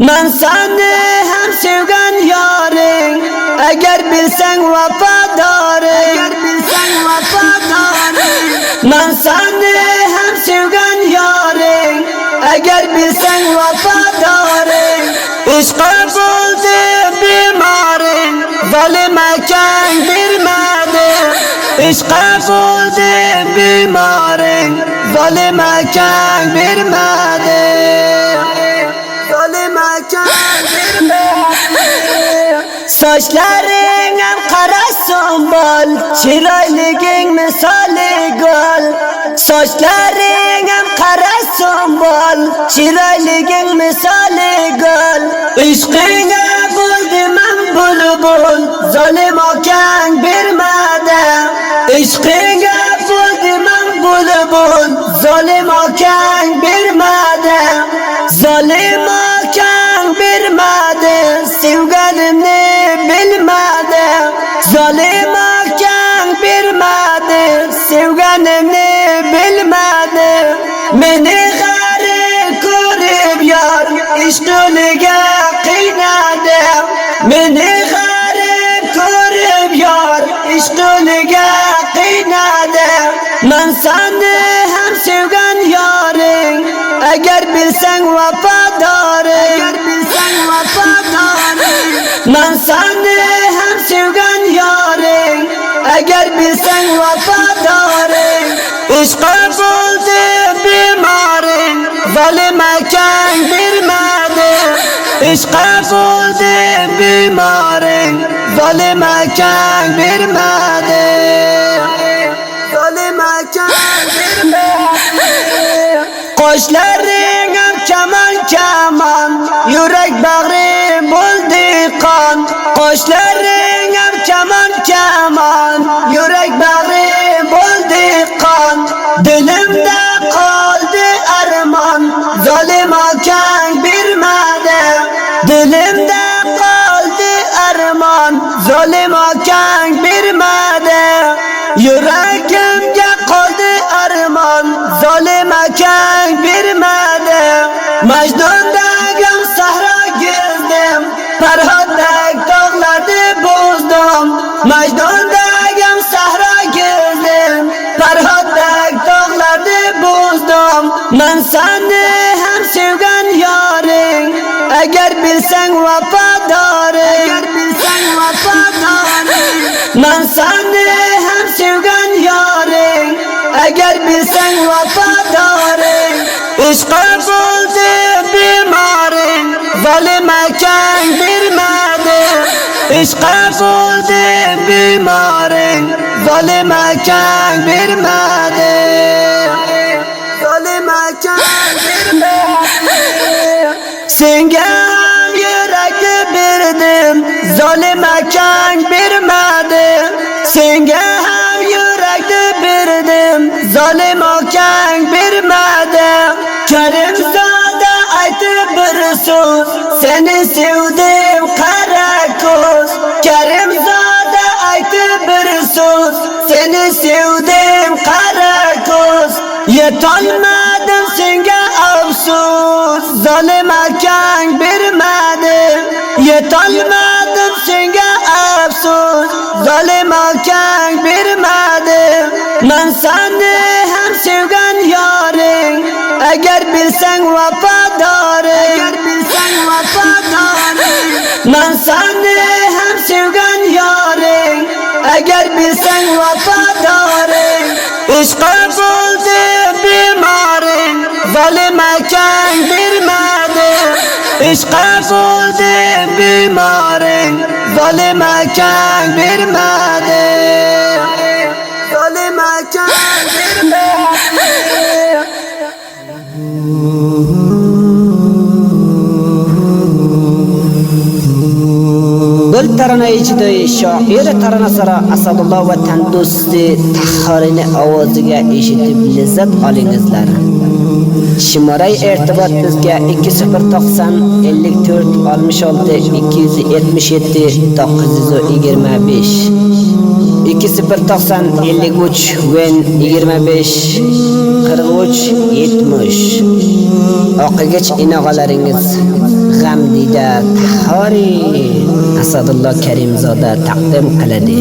Men seni hem sevgen yaring, eğer bilsen vafadarım. Men seni hem sevgen yaring, eğer bilsen vafadarım. İşqa buldu bimarin, zalim ekan bilmedi. İşqa buldu bimarin, zalim ekan bilmedi. Saçların hem kara sombal, çiraylığın misali gol. Saçların hem kara sombal, çiraylığın misali gol. İşkine buldum ben bulbul, zalim akan bilmeden. İşkine buldum ben bulbul, zalim akan bilmeden. Zalim akan bilmeden, sevgilimni bilmeden. Zalim akan bilmeden, sevgilimni bilmeden. Meni garip ko'rib yar, ishqiliga qiynadı. Meni garip ko'rib yar, ishqiliga qiynadı. Men seni hem sevgen yaring, eğer bilsen vafadarım. Men seni hem sevgen yaring, eğer bilsen vafadarım. İşqa buldu bimarin, zalim ekan bilmedi. İşqa buldu bimarin, zalim ekan bilmedi. Qo'shlarning ham kaman kaman, yurak bag'rim bo'ldi qon. Qo'shlarning ham kaman kaman, yurak bag'rim bo'ldi qon. Dilimda qoldi armon, zalim akan bermadi. Dilimda qoldi armon, zalim akan bermadi. Yuragimga qoldi armon, zalim akan bermadi. Majdondagim sahro gezdim, Farhoddak tog'larni bozdim. Majdondagim sahro gezdim, Farhoddak tog'larni bozdim. Men seni hem sevgen yaring, eğer bilsen vafadarım. Men seni hem sevgen yaring, eğer bilsen vafadarım. İşqa buldu bimarin, zalim ekan bilmedi. İşqa buldu bimarin, zalim ekan bilmedi. Senga ham yurakni berdim, zalim ekan bermadi. Senga ham yurakni berdim, zalim ekan bermadi. Karimzoda aytib bir so'z, seni sevdim qara ko'z. Karimzoda aytib bir so'z, seni sevdim qara ko'z. Yetolmadim senga afsus, zalim ekan bermadi. Yetolmadim senga afsus, zalim ekan bermadi. Men seni hem sevgen yaring, eğer bilsen vafadarım. Men seni hem sevgen yaring, eğer bilsen vafadarım. İşqa buldu bimarin, zalim ekan bermedi. İşqa buldu bimarin, zalim ekan bermedi. Gul tarana ichida shoir taranasara Asadulloh va Tandusti Tahhorini ovoziga eshitib lazzat olingizlar. Shimoray irtibot bizga 2090 54 66 277 925 2090 53 ven 25 43 70 O'qigach inog'alaringiz g'am sizlarga Tahori Asadulloh Karimzoda taqdim qiladi.